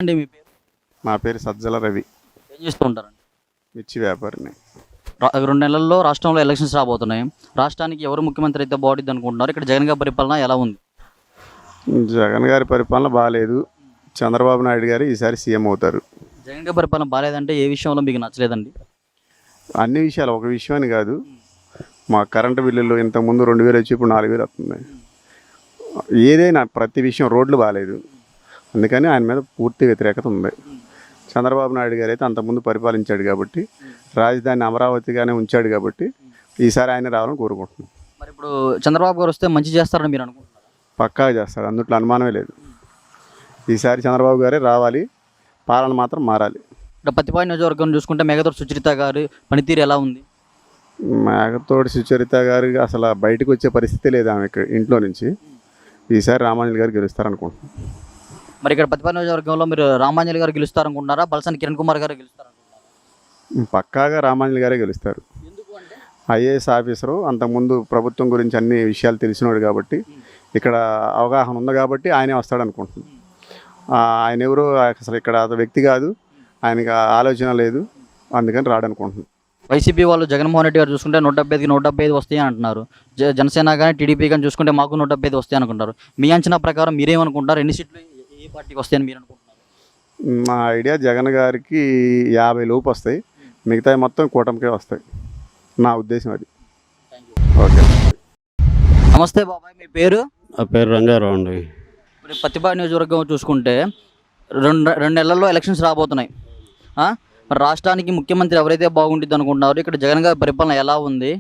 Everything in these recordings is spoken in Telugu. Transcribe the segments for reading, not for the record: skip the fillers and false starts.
అండి మీ పేరు? నా పేరు సజ్జల రవి. ఏం చేస్తూ ఉంటారండి? మిర్చి వ్యాపారిని. 2 నెలల్లో రాష్ట్రంలో ఎలక్షన్స్ రాబోతున్నాయి. రాష్ట్రానికి ఎవరు ముఖ్యమంత్రి అయితే బాగుంటుంది అనుకుంటున్నారు? ఇక్కడ జగన్ గారి పరిపాలన ఎలా ఉంది? జగన్ గారి పరిపాలన బాగాలేదు. చంద్రబాబు నాయుడు గారు ఈసారి సీఎం అవుతారు. జగన్ గారి పరిపాలన బాగాలేదంటే ఏ విషయంలో మీకు నచ్చలేదండి? అన్ని విషయాలు, ఒక విషయం అని కాదు. మా కరెంటు బిల్లులు ఇంతకుముందు 2000 వచ్చి ఇప్పుడు 4000 వస్తుంది. ఏదైనా ప్రతి విషయం, రోడ్లు బాగాలేదు, అందుకని ఆయన మీద పూర్తి వ్యతిరేకత ఉంది. చంద్రబాబు నాయుడు గారు అయితే అంతకుముందు పరిపాలించాడు కాబట్టి, రాజధాని అమరావతిగానే ఉంచాడు కాబట్టి ఈసారి ఆయన రావాలని కోరుకుంటున్నాం. మరి ఇప్పుడు చంద్రబాబు గారు వస్తే మంచి చేస్తారని మీరు అనుకుంటున్నారు? పక్కాగా చేస్తాడు, అందుట్లో అనుమానమే లేదు. ఈసారి చంద్రబాబు గారే రావాలి, పాలన మాత్రం మారాలి. ఇక్కడ పత్తిపాటి నియోజకవర్గం చూసుకుంటే మేఘతోటి సుచరిత గారి పనితీరు ఎలా ఉంది? మేఘతోటి సుచరిత గారు అసలు బయటకు వచ్చే పరిస్థితి లేదు ఆమె ఇంట్లో నుంచి. ఈసారి రామాంజలి గారు గెలుస్తారనుకుంటున్నాం. మరి ఇక్కడ పత్తిపాటి నియోజకవర్గంలో మీరు రామాంజలి గారు గెలుస్తారనుకుంటున్నారా, బల్సాని కిరణ్ కుమార్ గారు గెలుస్తారనుకుంటున్నారా? పక్కాగా రామాంజలి గారే గెలుస్తారు. ఐఏఎస్ ఆఫీసరు, అంతకుముందు ప్రభుత్వం గురించి అన్ని విషయాలు తెలిసినాడు కాబట్టి, ఇక్కడ అవగాహన ఉంది కాబట్టి ఆయనే వస్తాడు అనుకుంటున్నాం. ఆయన ఎవరు అసలు ఇక్కడ వ్యక్తి కాదు, ఆయనకి ఆలోచన లేదు, అందుకని రాడనుకుంటున్నాం. వైసీపీ వాళ్ళు జగన్మోహన్ రెడ్డి గారు చూసుకుంటే 175కి 175 వస్తాయి అంటున్నారు. జనసేన కానీ టీడీపీ కానీ చూసుకుంటే మాకు 175 వస్తాయి అనుకుంటారు. మీ అంచనా ప్రకారం మీరేమనుకుంటారు? ఎన్ని సీట్లు ఏ పార్టీకి వస్తాయని మీరు అనుకుంటున్నారు? మా ఐడియా జగన్ గారికి 50 లోపు వస్తాయి, మిగతా మొత్తం కూటమికే వస్తాయి. నా ఉద్దేశం అది. ఓకే, నమస్తే బాబాయ్, మీ పేరు? నా పేరు రంగారావు అండి. ఇప్పుడు పత్తిపాటి నియోజకవర్గం చూసుకుంటే రెండు నెలల్లో ఎలక్షన్స్ రాబోతున్నాయి. మరి రాష్ట్రానికి ముఖ్యమంత్రి ఎవరైతే బాగుంటుంది అనుకుంటున్నారు? ఇక్కడ జగన్ గారి పరిపాలన ఎలా ఉంది?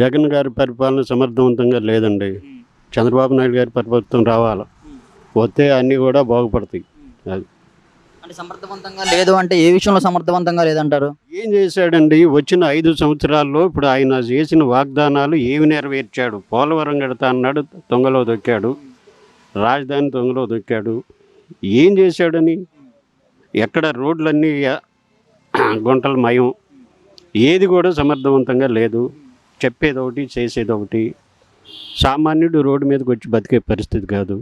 జగన్ గారి పరిపాలన సమర్థవంతంగా లేదండి. చంద్రబాబు నాయుడు గారి ప్రభుత్వం రావాలి, వస్తే అన్నీ కూడా బాగుపడతాయి. అది అంటే సమర్థవంతంగా లేదు అంటే ఏ విషయంలో సమర్థవంతంగా లేదంటారు? ఏం చేశాడండి వచ్చిన 5 సంవత్సరాల్లో? ఇప్పుడు ఆయన చేసిన వాగ్దానాలు ఏమి నెరవేర్చాడు? పోలవరం కడతా అన్నాడు, తొంగలో దొక్కాడు. రాజధాని తొంగలో దొక్కాడు. ఏం చేశాడని? ఎక్కడ రోడ్లన్నీ గుంటల మయం, ఏది కూడా సమర్థవంతంగా లేదు. చెప్పేది ఒకటి, చేసేది ఒకటి. సామాన్యుడు రోడ్డు మీదకి వచ్చి బతికే పరిస్థితి కాదు.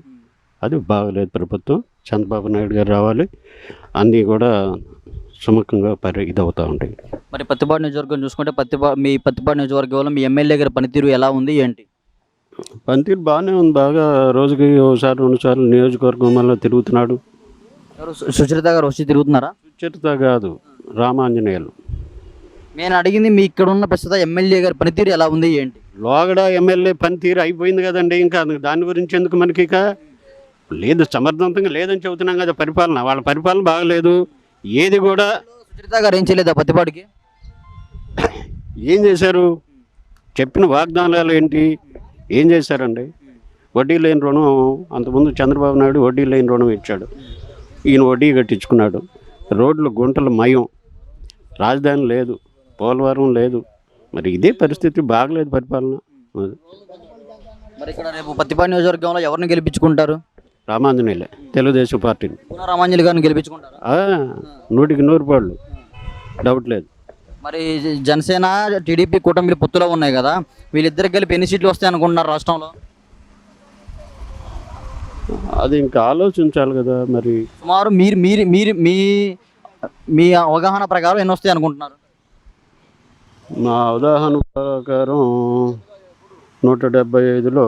అది బాగలేదు ప్రభుత్వం. చంద్రబాబు నాయుడు గారు రావాలి, అన్నీ కూడా సుముఖంగా ఇదవుతూ ఉంటాయి. మరి పత్తిపాటి నియోజకవర్గం చూసుకుంటే మీ పత్తిపాటి నియోజకవర్గంలో మీ ఎమ్మెల్యే గారి పనితీరు ఎలా ఉంది ఏంటి? పనితీరు బాగానే ఉంది. బాగా రోజుకి ఒకసారి 2 సార్లు నియోజకవర్గం వల్ల తిరుగుతున్నాడు. సుచరిత గారు వచ్చి తిరుగుతున్నారా? సుచరిత కాదు, రామాంజనేయులు. నేను అడిగింది మీ ఇక్కడ ఉన్న ప్రస్తుత ఎమ్మెల్యే గారి పనితీరు ఎలా ఉంది ఏంటి? లోగడ ఎమ్మెల్యే పనితీరు అయిపోయింది కదండి, ఇంకా దాని గురించి ఎందుకు మనకి? ఇక లేదు, సమర్థవంతంగా లేదని చెబుతున్నాం కదా. పరిపాలన, వాళ్ళ పరిపాలన బాగలేదు. ఏది కూడా. సుచరిత గారు ఏం చేయలేదా పత్తిపాటికి? ఏం చేశారు? చెప్పిన వాగ్దానాలు ఏంటి? ఏం చేశారండి? వడ్డీ లేని రుణం, అంతకుముందు చంద్రబాబు నాయుడు వడ్డీ లేని రుణం ఇచ్చాడు, ఈయన వడ్డీ కట్టించుకున్నాడు. రోడ్లు గుంటలు మయం, రాజధాని లేదు, పోలవరం లేదు. మరి ఇదే పరిస్థితి, బాగలేదు పరిపాలన. మరి ఇక్కడ రేపు పత్తిపాటి నియోజకవర్గంలో ఎవరిని గెలిపించుకుంటారు? రామాంజనేయులే, తెలుగుదేశం పార్టీని. రామాంజలి గారిని గెలిపించుకుంటారు 100కి 100 పాళ్ళు, డౌట్ లేదు. మరి జనసేన టీడీపీ కూటమిలు పొత్తులో ఉన్నాయి కదా, వీళ్ళిద్దరికి కలిపి ఎన్ని సీట్లు వస్తాయి అనుకుంటున్నారు రాష్ట్రంలో? అది ఇంకా ఆలోచించాలి కదా. మరి సుమారు మీరు మీరు మీరు మీ మీ అవగాహన ప్రకారం ఎన్ని వస్తాయి అనుకుంటున్నారు? మా అవగాహన ప్రకారం 175లో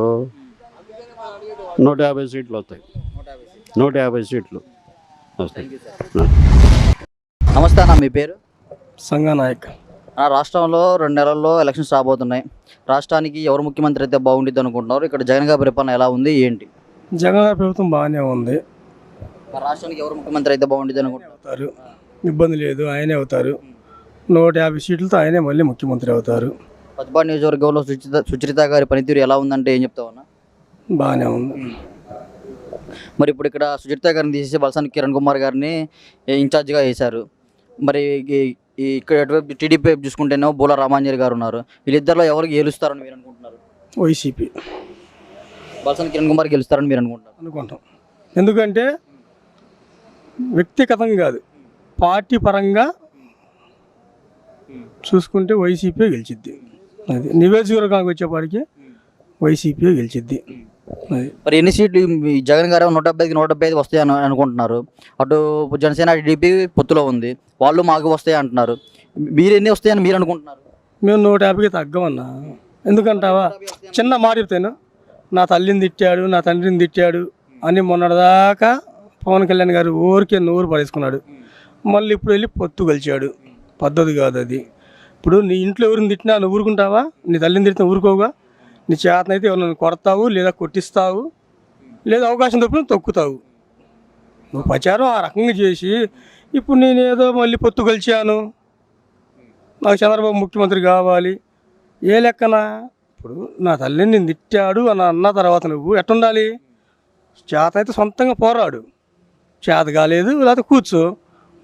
150 సీట్లు వస్తాయి. 150 సీట్లు వస్తాయి. నమస్తే అన్న, మీ పేరు? సంఘనాయక్. రాష్ట్రంలో 2 నెలల్లో ఎలక్షన్స్ రాబోతున్నాయి. రాష్ట్రానికి ఎవరు ముఖ్యమంత్రి అయితే బాగుంటుంది అనుకుంటున్నారు? ఇక్కడ జగన్ గారి పరిపాలన ఎలా ఉంది ఏంటి? జగన్ గారి ప్రభుత్వం బాగానే ఉంది. రాష్ట్రానికి ఎవరు ముఖ్యమంత్రి అయితే బాగుంటుంది అనుకుంటున్నారు? ఇబ్బంది లేదు, ఆయనే అవుతారు. 150 సీట్లతో ఆయనే మళ్ళీ ముఖ్యమంత్రి అవుతారు. పత్తిపాటి నియోజకవర్గంలో సుచరిత గారి పనితీరు ఎలా ఉందంటే ఏం చెప్తావన్నా? బాగానే ఉంది. మరి ఇప్పుడు ఇక్కడ సుచరిత గారిని తీసేసి బల్సాని కిరణ్ కుమార్ గారిని ఇన్ఛార్జిగా వేశారు. మరి ఇక్కడ ఎటువైపు టీడీపీ వైపు చూసుకుంటేనేమో బోల రామాంజలి గారు ఉన్నారు. వీళ్ళిద్దరిలో ఎవరికి గెలుస్తారని మీరు అనుకుంటున్నారు? వైసీపీ. బల్సాని కిరణ్ కుమార్ గెలుస్తారని మీరు అనుకుంటాం. ఎందుకంటే వ్యక్తిగతంగా కాదు, పార్టీ పరంగా చూసుకుంటే వైసీపీ గెలిచిద్ది. అది నియోజకవర్గానికి వచ్చేపాటికి వైసీపీ గెలిచిద్ది. అది మరి ఎన్ని సీట్లు ఈ జగన్ గారు 175 వస్తాయి అనుకుంటున్నారు. అటు జనసేన టీడీపీ పొత్తులో ఉంది, వాళ్ళు మాకు వస్తాయి అంటున్నారు. మీరు ఎన్ని వస్తాయని మీరు అనుకుంటున్నారు? మేము 150కి తగ్గమన్నా. ఎందుకంటావా, చిన్న మాట చెప్తాను, నా తల్లిని తిట్టాడు, నా తండ్రిని తిట్టాడు అని మొన్నటిదాకా పవన్ కళ్యాణ్ గారు ఊరికే నోరు పడేసుకున్నాడు. మళ్ళీ ఇప్పుడు వెళ్ళి పొత్తు కలిచాడు. పద్ధతి కాదు అది. ఇప్పుడు నీ ఇంట్లో ఎవరిని తిట్టినా నువ్వు ఊరుకుంటావా? నీ తల్లిని తిట్టినా ఊరుకోవుగా. నీ చేతనైతే ఎవరిని కొడతావు, లేదా కొట్టిస్తావు, లేదా అవకాశం తప్పిన తొక్కుతావు. నువ్వు ప్రచారం ఆ రకంగా చేసి ఇప్పుడు నేనేదో మళ్ళీ పొత్తు కలిచాను, నాకు చంద్రబాబు ముఖ్యమంత్రి కావాలి, ఏ లెక్కన? ఇప్పుడు నా తల్లిని నేను తిట్టాడు అని అన్న తర్వాత నువ్వు ఎట్టుండాలి? చేత అయితే సొంతంగా పోరాడు, చేత కాలేదు లేకపోతే కూర్చో.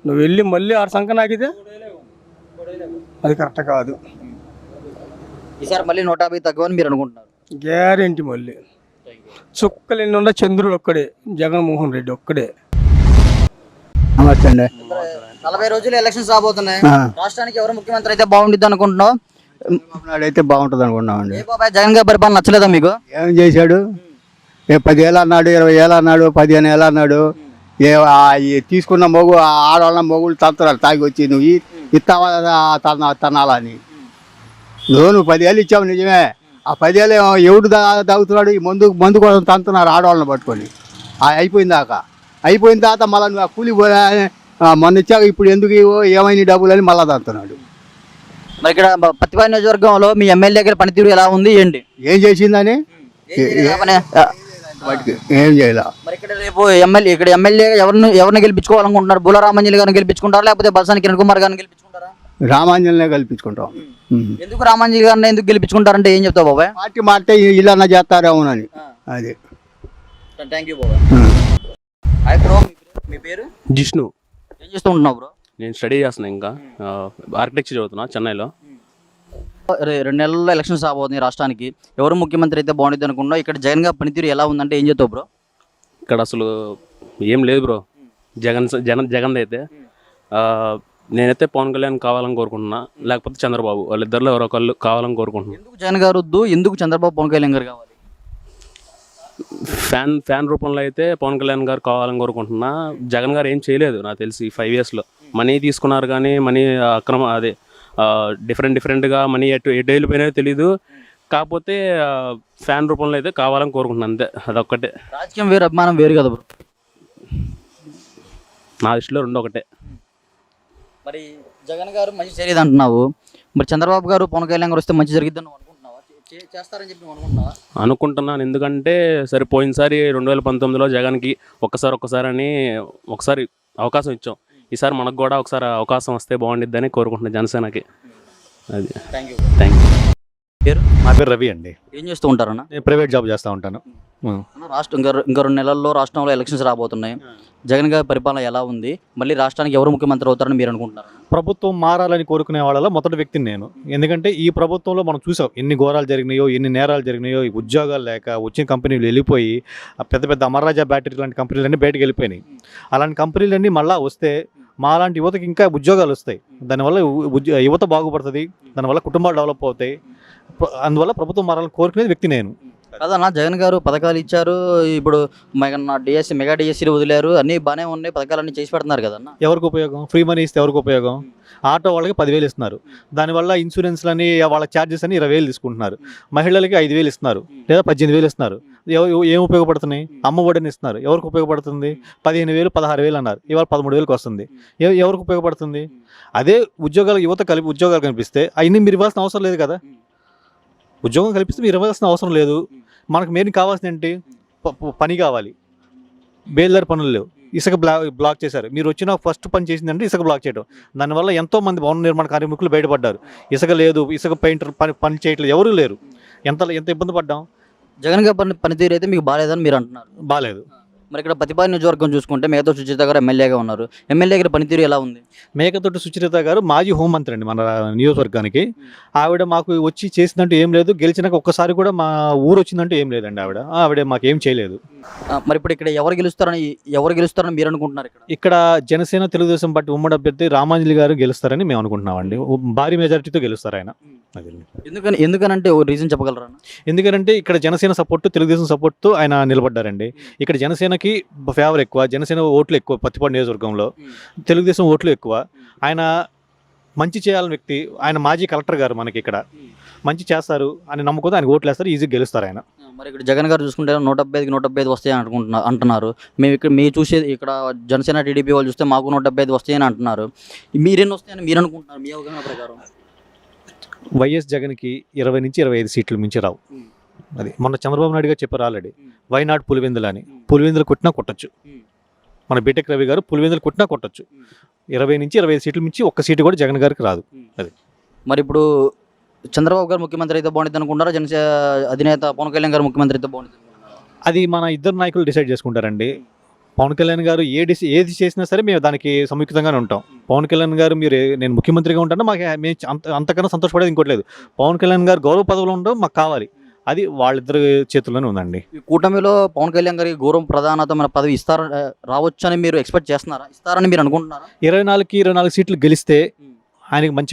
నువ్వు వెళ్ళి మళ్ళీ ఆడ సంఖ నాకితే అది కరెక్ట్ కాదు. ఈసారి మళ్ళీ 150 తగ్గవని మీరు అనుకుంటున్నారు? గ్యారెంటీ మళ్ళీ చుక్కలు ఎన్ని ఉన్నా చంద్రుడు ఒక్కడే, జగన్మోహన్ రెడ్డి ఒక్కడే. నమస్తే అండి. 40 రోజులు ఎలక్షన్స్ రాబోతున్నాయి. రాష్ట్రానికి ఎవరు ముఖ్యమంత్రి అయితే బాగుంటుంది అనుకుంటున్నావు? చంద్రబాబు నాయుడు అయితే బాగుంటుంది అనుకున్నామండి. ఏ బాబాయ్, జగన్ గారి పరిపాలన నచ్చలేదా మీకు? ఏం చేశాడు? 10 ఏళ్ళు అన్నాడు, 20 ఏళ్ళు అన్నాడు, 15 ఏళ్ళు అన్నాడు. ఈ తీసుకున్న ఆడవాళ్ళ మొగుళ్ళు తంతున్నారు తాగి వచ్చి, నువ్వు ఇస్తావా తనాలని. నువ్వు 10 ఏళ్ళు ఇచ్చావు నిజమే. ఆ 10 ఏళ్ళు ఎవడు తాగుతున్నాడు? ఈ మందు కోసం తంతున్నారు ఆడవాళ్ళని పట్టుకొని. అయిపోయిన తర్వాత మళ్ళీ నువ్వు ఆ కూలి మొన్న ఇచ్చాక ఇప్పుడు ఎందుకు ఏమైనా డబ్బులు అని మళ్ళీ తంతున్నాడు. మరి ఇక్కడ పత్తిపాటి నియోజకవర్గంలో మీ ఎమ్మెల్యే గారి పనితీరు ఎలా ఉంది ఏంటి? ఏం చేసిందని ఏం చేయలే. మరి ఇక్కడ రేపు ఎమ్మెల్యే ఎవరిని గెలిపించుకోవాలనుకుంటున్నారు? బుల రామాంజలి గారిని గెలిపించుకుంటారా, లేకపోతే బల్సాని కిరణ్ కుమార్ గారిని గెలిపించుకుంటారా? రామాంజనే కల్పించుకుంటాం. ఎందుకు రామాంజలి గారిని ఎందుకు గెలిపించుకుంటారంటే ఏం చెప్తావు బాబాయ్? పార్టీ మారితే ఇల్లన్నా చేస్తారేమోనని. అది థ్యాంక్ యూ బాబాయ్. హాయ్ బ్రో, మీ పేరు? జిష్ణు. ఏం చేస్తూ ఉంటున్నావు బ్రో? నేను స్టడీ చేస్తున్నాను, ఇంకా ఆర్కిటెక్చర్ చదువుతున్నా చెన్నైలో. 2 నెలల్లో ఎలక్షన్స్ రాబోతుంది రాష్ట్రానికి. ఎవరు ముఖ్యమంత్రి అయితే బాగుంటుంది అనుకున్నావు? ఇక్కడ జగన్ గారి పనితీరు ఎలా ఉందంటే ఏం చెప్తావు బ్రో? ఇక్కడ అసలు ఏం లేదు బ్రో. జగన్ అయితే నేనైతే పవన్ కళ్యాణ్ కావాలని కోరుకుంటున్నా, లేకపోతే చంద్రబాబు, వాళ్ళిద్దరిలో ఎవరో ఒకళ్ళు కావాలని కోరుకుంటున్నా. ఎందుకు జగన్ గారు వద్దు, ఎందుకు చంద్రబాబు పవన్ కళ్యాణ్ గారు కావాలి? ఫ్యాన్ రూపంలో అయితే పవన్ కళ్యాణ్ గారు కావాలని కోరుకుంటున్నా. జగన్ గారు ఏం చేయలేదు నాకు తెలిసి 5 yearsలో. మనీ తీసుకున్నారు కానీ మనీ అదే డిఫరెంట్గా మనీ ఎటు వెళ్ళిపోయినాయో తెలీదు. కాకపోతే ఫ్యాన్ రూపంలో అయితే కావాలని కోరుకుంటున్నాను, అంతే. అదొక్కటే. రాజకీయం వేరు, అభిమానం వేరు కదా బ్రో. నా దృష్టిలో 2 ఒకటే. మరి జగన్ గారు మంచి చేయలేదు అంటున్నావు, మరి చంద్రబాబు గారు పవన్ కళ్యాణ్ గారు వస్తే మంచి జరిగిద్దని నువ్వు అనుకుంటున్నావా? చేస్తారని చెప్పి నువ్వు అనుకుంటున్నావా? అనుకుంటున్నాను. ఎందుకంటే సరే, పోయినసారి 2019లో జగన్కి ఒక్కసారి అని ఒకసారి అవకాశం ఇచ్చాం. ఈసారి మనకు కూడా ఒకసారి అవకాశం వస్తే బాగుండిద్దని కోరుకుంటున్నాను జనసేనకి. అది. Thank you. పేరు? నా పేరు రవి అండి. ఏం చేస్తూ ఉంటారన్న? నేను ప్రైవేట్ జాబ్ చేస్తూ ఉంటాను. రాష్ట్రం ఇంకా 2 నెలల్లో రాష్ట్రంలో ఎలక్షన్స్ రాబోతున్నాయి. జగన్ గారి పరిపాలన ఎలా ఉంది? మళ్ళీ రాష్ట్రానికి ఎవరు ముఖ్యమంత్రి అవుతారని మీరు అనుకుంటున్నారు? ప్రభుత్వం మారాలని కోరుకునే వాళ్ళలో మొదటి వ్యక్తిని నేను. ఎందుకంటే ఈ ప్రభుత్వంలో మనం చూసాం ఎన్ని ఘోరాలు జరిగినాయో, ఎన్ని నేరాలు జరిగినాయో. ఈ ఉద్యోగాలు లేక వచ్చిన కంపెనీలు వెళ్ళిపోయి పెద్ద అమర్రాజా బ్యాటరీ లాంటి కంపెనీలన్నీ బయటకు వెళ్ళిపోయినాయి. అలాంటి కంపెనీలన్నీ మళ్ళీ వస్తే మాలాంటి యువతకి ఇంకా ఉద్యోగాలు వస్తాయి. దానివల్ల యువత బాగుపడుతుంది, దానివల్ల కుటుంబాలు డెవలప్ అవుతాయి. అందువల్ల ప్రభుత్వం మారాలని కోరుకునేది వ్యక్తి నేను. కదన్నా, జగన్ గారు పథకాలు ఇచ్చారు, ఇప్పుడు మెగా డిఎస్సీలు వదిలేరు, అన్నీ బాగానే ఉన్నాయి, పథకాలన్నీ చేసి పెడుతున్నారు కదన్న. ఎవరికి ఉపయోగం? ఫ్రీ మనీ ఇస్తే ఎవరికి ఉపయోగం? ఆటో వాళ్ళకి 10,000 ఇస్తున్నారు, దానివల్ల ఇన్సూరెన్స్లని వాళ్ళ ఛార్జెస్ అని 20,000 తీసుకుంటున్నారు. మహిళలకి 5,000 ఇస్తున్నారు, లేదా 18,000 ఇస్తున్నారు. ఏం ఉపయోగపడుతున్నాయి? అమ్మ ఒడిని ఇస్తున్నారు, ఎవరికి ఉపయోగపడుతుంది? 15,000, 16,000 అన్నారు, ఇవాళ 13,000కి వస్తుంది. ఎవరికి ఉపయోగపడుతుంది? అదే యువత కలిపి ఉద్యోగాలు కనిపిస్తే అవన్నీ మీరు ఇవ్వాల్సిన అవసరం లేదు కదా. ఉద్యోగం కల్పిస్తే మీరు ఇవ్వాల్సిన అవసరం లేదు. మనకు మెయిన్ కావాల్సిన ఏంటి? పని కావాలి. బేల్దారి పనులు లేవు, ఇసుక బ్లాక్ చేశారు. మీరు వచ్చిన ఫస్ట్ పని చేసిందంటే ఇసుక బ్లాక్ చేయడం. దానివల్ల ఎంతోమంది భవన నిర్మాణ కార్మికులు బయటపడ్డారు. ఇసుక లేదు, ఇసుక పెయింటర్ పని చేయట్లేదు, ఎవరూ లేరు. ఎంత ఇబ్బంది పడ్డాం. జగన్ గారి పనితీరు అయితే మీకు బాగాలేదని మీరు అంటున్నారు? బాగాలేదు. మరి ఇక్కడ ప్రతిపాడు నియోజకవర్గం చూసుకుంటే మేకతోటి సుచరిత గారు ఎమ్మెల్యేగా ఉన్నారు. ఎమ్మెల్యే గారి పనితీరు ఎలా ఉంది? మేకతోటి సుచరిత గారు మాజీ హోంమంత్రి అండి మన నియోజకవర్గానికి. ఆవిడ మాకు వచ్చి చేసిందంటూ ఏం లేదు, గెలిచినాక ఒక్కసారి కూడా మా ఊరు వచ్చిందంటూ ఏం లేదండి. ఆవిడ మాకేం చేయలేదు. మరి ఇప్పుడు ఇక్కడ ఎవరు గెలుస్తారని మీరు అనుకుంటున్నారు? ఇక్కడ జనసేన తెలుగుదేశం పార్టీ ఉమ్మడి అభ్యర్థి రామాంజలి గారు గెలుస్తారని మేము అనుకుంటున్నామండి. భారీ మెజారిటీతో గెలుస్తారు ఆయన. ఎందుకనంటే ఓ రీజన్ చెప్పగలరా? ఎందుకంటే ఇక్కడ జనసేన సపోర్టు తెలుగుదేశం సపోర్ట్తో ఆయన నిలబడ్డారండి. ఇక్కడ జనసేనకి ఫేవర్ ఎక్కువ, జనసేన ఓట్లు ఎక్కువ పత్తిపాడు నియోజకవర్గంలో, తెలుగుదేశం ఓట్లు ఎక్కువ. ఆయన మంచి చేయాలని వ్యక్తి, ఆయన మాజీ కలెక్టర్ గారు మనకి ఇక్కడ మంచి చేస్తారు అని నమ్మకంతో ఆయన ఓట్లు వేస్తారు, ఈజీగా గెలుస్తారు ఆయన. మరి ఇక్కడ జగన్ గారు చూసుకుంటే 175 వస్తాయని అంటున్నారు. మేము ఇక్కడ మీరు చూసేది ఇక్కడ జనసేన టీడీపీ వాళ్ళు చూస్తే మాకు 175 వస్తాయని అంటున్నారు. మీరెన్ని వస్తాయని మీరు అనుకుంటున్నారు మీ అవగాహన ప్రకారం? వైఎస్ జగన్కి 20 నుంచి 25 సీట్లు మించి రావు. అది మొన్న చంద్రబాబు నాయుడు గారు చెప్పారు ఆల్రెడీ, వైనాడు పులివెందులు అని. పులివెందులు కొట్టినా కొట్టచ్చు. మన బీటెక్ రవి గారు పులివెందులు కొట్టినా కొట్టచ్చు. 20 నుంచి 25 సీట్లు మించి ఒక్క సీటు కూడా జగన్ గారికి రాదు. అది మరి ఇప్పుడు చంద్రబాబు గారు ముఖ్యమంత్రి అయితే బాగుంటుంది అనుకుంటారా, జనసేన అధినేత పవన్ కళ్యాణ్ గారు ముఖ్యమంత్రి అయితే బాగుంటుంది? అది మన ఇద్దరు నాయకులు డిసైడ్ చేసుకుంటారండి. పవన్ కళ్యాణ్ గారు ఏది చేసినా సరే మేము దానికి సంయుక్తంగానే ఉంటాం. పవన్ కళ్యాణ్ గారు నేను ముఖ్యమంత్రిగా ఉంటాను, మాకు మేము అంతకన్నా సంతోషపడేది ఇంకోటి లేదు. పవన్ కళ్యాణ్ గారు గౌరవ పదవులు ఉండడం మాకు కావాలి. అది వాళ్ళిద్దరు చేతుల్లోనే ఉందండి. ఈ కూటమిలో పవన్ కళ్యాణ్ గారికి గౌరవం ప్రధానతమైన పదవి రావచ్చని మీరు ఎక్స్పెక్ట్ చేస్తున్నారా? ఇస్తారని మీరు అనుకుంటున్నారా? 24 సీట్లు గెలిస్తే ఆయనకి మంచి